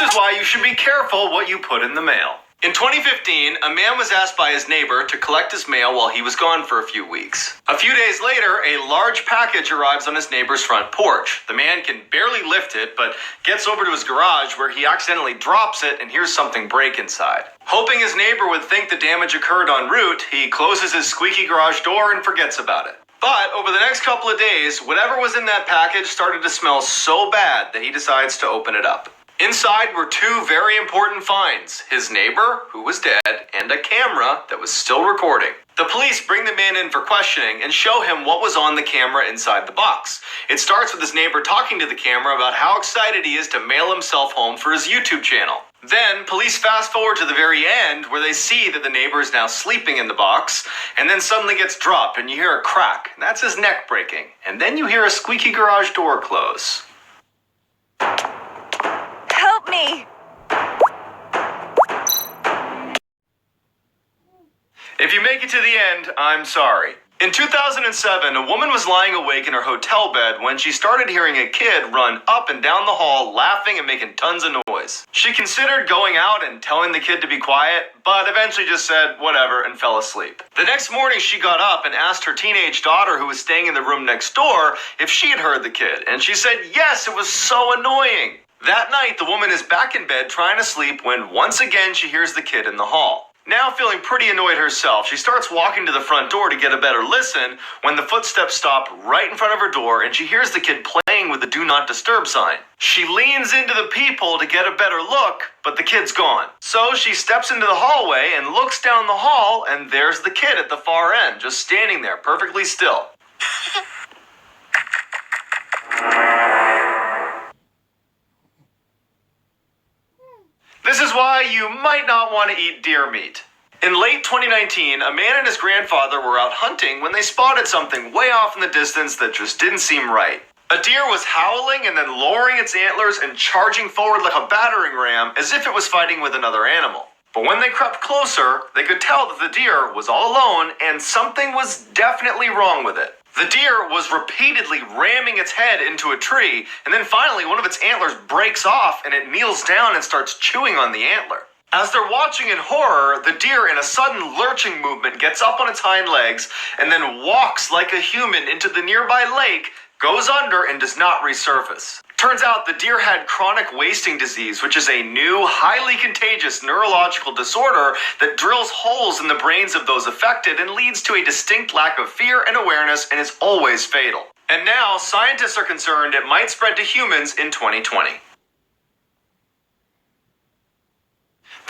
This is why you should be careful what you put in the mail. In 2015, a man was asked by his neighbor to collect his mail while he was gone for a few weeks. A few days later, a large package arrives on his neighbor's front porch. The man can barely lift it, but gets over to his garage where he accidentally drops it and hears something break inside. Hoping his neighbor would think the damage occurred en route, he closes his squeaky garage door and forgets about it. But over the next couple of days, whatever was in that package started to smell so bad that he decides to open it up. Inside were two very important finds: his neighbor, who was dead, and a camera that was still recording. The police bring the man in for questioning and show him what was on the camera inside the box. It starts with his neighbor talking to the camera about how excited he is to mail himself home for his YouTube channel. Then, police fast forward to the very end where they see that the neighbor is now sleeping in the box, and then suddenly gets dropped and you hear a crack. That's his neck breaking. And then you hear a squeaky garage door close. Help me! If you make it to the end, I'm sorry. In 2007, a woman was lying awake in her hotel bed when she started hearing a kid run up and down the hall laughing and making tons of noise. She considered going out and telling the kid to be quiet, but eventually just said whatever and fell asleep. The next morning, she got up and asked her teenage daughter, who was staying in the room next door, if she had heard the kid, and she said yes, it was so annoying. That night, the woman is back in bed trying to sleep when once again she hears the kid in the hall. Now feeling pretty annoyed herself, she starts walking to the front door to get a better listen when the footsteps stop right in front of her door and she hears the kid playing with the do not disturb sign. She leans into the peephole to get a better look, but the kid's gone. So she steps into the hallway and looks down the hall, and there's the kid at the far end, just standing there perfectly still. This is why you might not want to eat deer meat. In late 2019, a man and his grandfather were out hunting when they spotted something way off in the distance that just didn't seem right. A deer was howling and then lowering its antlers and charging forward like a battering ram as if it was fighting with another animal. But when they crept closer, they could tell that the deer was all alone and something was definitely wrong with it. The deer was repeatedly ramming its head into a tree, and then finally one of its antlers breaks off and it kneels down and starts chewing on the antler. As they're watching in horror, the deer in a sudden lurching movement gets up on its hind legs and then walks like a human into the nearby lake, goes under, and does not resurface. Turns out the deer had chronic wasting disease, which is a new, highly contagious neurological disorder that drills holes in the brains of those affected and leads to a distinct lack of fear and awareness and is always fatal. And now, scientists are concerned it might spread to humans in 2020.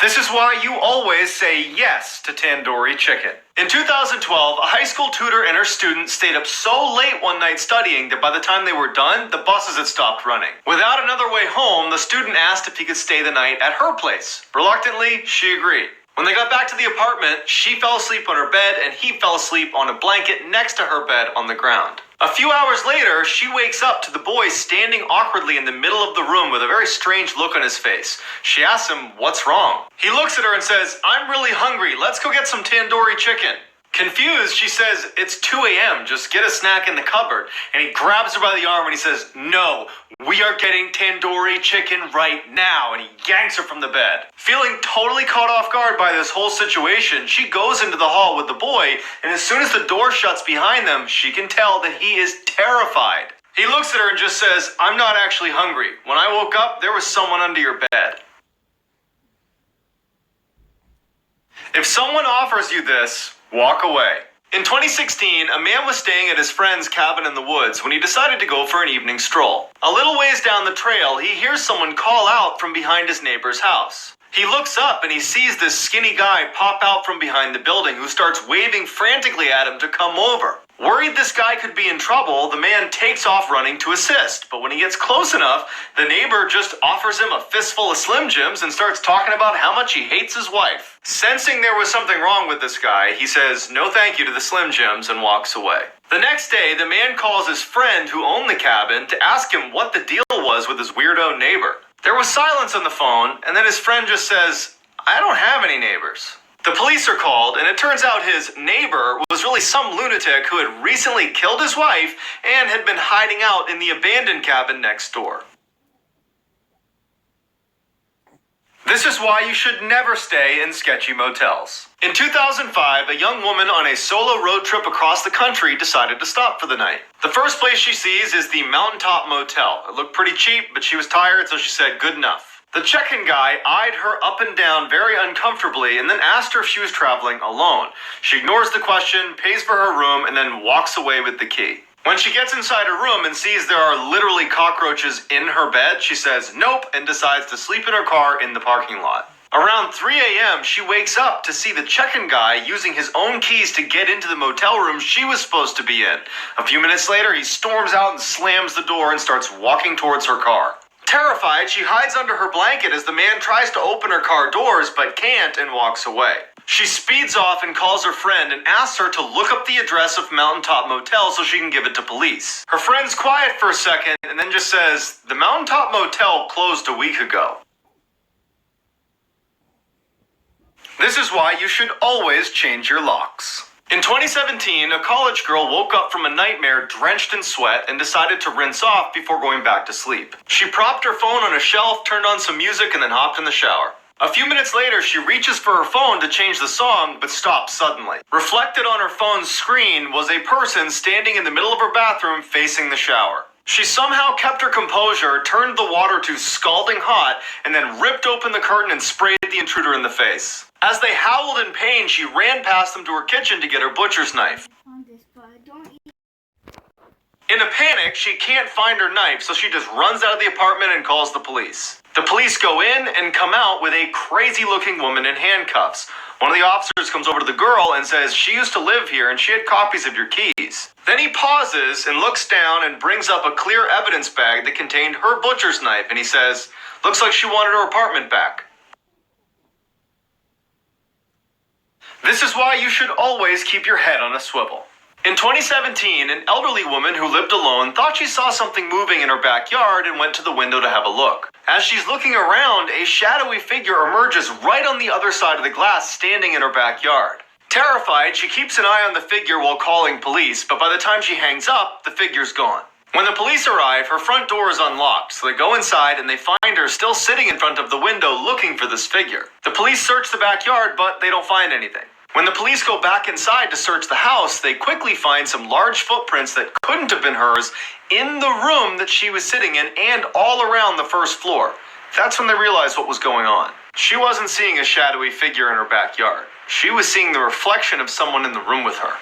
This is why you always say yes to tandoori chicken. In 2012, a high school tutor and her student stayed up so late one night studying that by the time they were done, the buses had stopped running. Without another way home, the student asked if he could stay the night at her place. Reluctantly, she agreed. When they got back to the apartment, she fell asleep on her bed and he fell asleep on a blanket next to her bed on the ground. A few hours later, she wakes up to the boy standing awkwardly in the middle of the room with a very strange look on his face. She asks him, "What's wrong?" He looks at her and says, "I'm really hungry. Let's go get some tandoori chicken." Confused, she says, "It's 2 a.m. Just get a snack in the cupboard." And he grabs her by the arm and he says, "No, we are getting tandoori chicken right now." And he yanks her from the bed. Feeling totally caught off guard by this whole situation, she goes into the hall with the boy, and as soon as the door shuts behind them, she can tell that he is terrified. He looks at her and just says, "I'm not actually hungry. When I woke up, there was someone under your bed." If someone offers you this, walk away. In 2016, a man was staying at his friend's cabin in the woods when he decided to go for an evening stroll. A little ways down the trail, he hears someone call out from behind his neighbor's house. He looks up and he sees this skinny guy pop out from behind the building who starts waving frantically at him to come over. Worried this guy could be in trouble, the man takes off running to assist. But when he gets close enough, the neighbor just offers him a fistful of Slim Jims and starts talking about how much he hates his wife. Sensing there was something wrong with this guy, he says no thank you to the Slim Jims and walks away. The next day, the man calls his friend who owned the cabin to ask him what the deal was with his weirdo neighbor. There was silence on the phone, and then his friend just says, "I don't have any neighbors." The police are called, and it turns out his neighbor was really some lunatic who had recently killed his wife and had been hiding out in the abandoned cabin next door. This is why you should never stay in sketchy motels. In 2005, a young woman on a solo road trip across the country decided to stop for the night. The first place she sees is the Mountaintop Motel. It looked pretty cheap, but she was tired, so she said good enough. The check-in guy eyed her up and down very uncomfortably and then asked her if she was traveling alone. She ignores the question, pays for her room, and then walks away with the key. When she gets inside her room and sees there are literally cockroaches in her bed, she says nope and decides to sleep in her car in the parking lot. Around 3 a.m., she wakes up to see the check-in guy using his own keys to get into the motel room she was supposed to be in. A few minutes later, he storms out and slams the door and starts walking towards her car. Terrified, she hides under her blanket as the man tries to open her car doors but can't and walks away. She speeds off and calls her friend and asks her to look up the address of Mountaintop Motel so she can give it to police. Her friend's quiet for a second and then just says, "The Mountaintop Motel closed a week ago." This is why you should always change your locks. In 2017, a college girl woke up from a nightmare drenched in sweat and decided to rinse off before going back to sleep. She propped her phone on a shelf, turned on some music, and then hopped in the shower. A few minutes later, she reaches for her phone to change the song, but stops suddenly. Reflected on her phone's screen was a person standing in the middle of her bathroom facing the shower. She somehow kept her composure, turned the water to scalding hot, and then ripped open the curtain and sprayed the intruder in the face. As they howled in pain, she ran past them to her kitchen to get her butcher's knife. In a panic, she can't find her knife, so she just runs out of the apartment and calls the police. The police go in and come out with a crazy-looking woman in handcuffs. One of the officers comes over to the girl and says she used to live here and she had copies of your keys. Then he pauses and looks down and brings up a clear evidence bag that contained her butcher's knife, and he says, "Looks like she wanted her apartment back." This is why you should always keep your head on a swivel. In 2017, an elderly woman who lived alone thought she saw something moving in her backyard and went to the window to have a look. As she's looking around, a shadowy figure emerges right on the other side of the glass, standing in her backyard. Terrified, she keeps an eye on the figure while calling police, but by the time she hangs up, the figure's gone. When the police arrive, her front door is unlocked, so they go inside and they find her still sitting in front of the window looking for this figure. The police search the backyard, but they don't find anything. When the police go back inside to search the house, they quickly find some large footprints that couldn't have been hers in the room that she was sitting in and all around the first floor. That's when they realized what was going on. She wasn't seeing a shadowy figure in her backyard. She was seeing the reflection of someone in the room with her.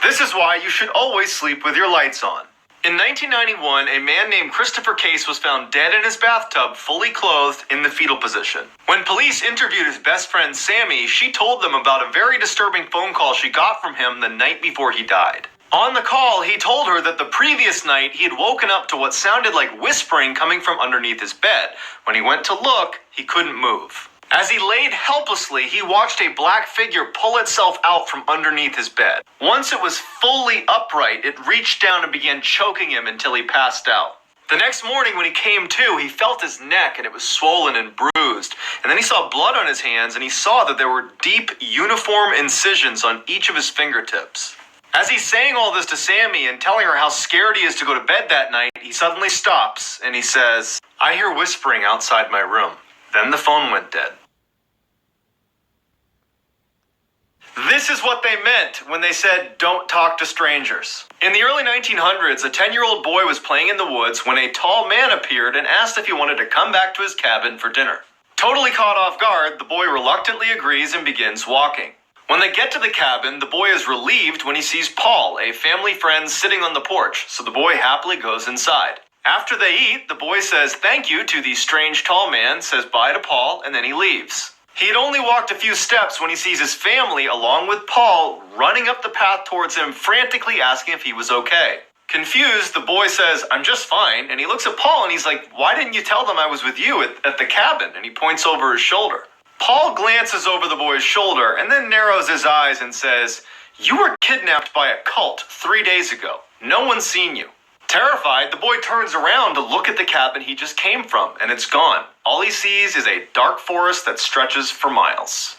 This is why you should always sleep with your lights on. In 1991, a man named Christopher Case was found dead in his bathtub, fully clothed in the fetal position. When police interviewed his best friend Sammy, she told them about a very disturbing phone call she got from him the night before he died. On the call, he told her that the previous night he had woken up to what sounded like whispering coming from underneath his bed. When he went to look, he couldn't move. As he laid helplessly, he watched a black figure pull itself out from underneath his bed. Once it was fully upright, it reached down and began choking him until he passed out. The next morning when he came to, he felt his neck and it was swollen and bruised. And then he saw blood on his hands and he saw that there were deep, uniform incisions on each of his fingertips. As he's saying all this to Sammy and telling her how scared he is to go to bed that night, he suddenly stops and he says, "I hear whispering outside my room." Then the phone went dead. This is what they meant when they said, "Don't talk to strangers." In the early 1900s, a 10-year-old boy was playing in the woods when a tall man appeared and asked if he wanted to come back to his cabin for dinner. Totally caught off guard, the boy reluctantly agrees and begins walking. When they get to the cabin, the boy is relieved when he sees Paul, a family friend, sitting on the porch, so the boy happily goes inside. After they eat, the boy says thank you to the strange tall man, says bye to Paul, and then he leaves. He had only walked a few steps when he sees his family, along with Paul, running up the path towards him, frantically asking if he was okay. Confused, the boy says, "I'm just fine," and he looks at Paul and he's like, "Why didn't you tell them I was with you at the cabin?" And he points over his shoulder. Paul glances over the boy's shoulder and then narrows his eyes and says, "You were kidnapped by a cult 3 days ago. No one's seen you." Terrified, the boy turns around to look at the cabin he just came from, and it's gone. All he sees is a dark forest that stretches for miles.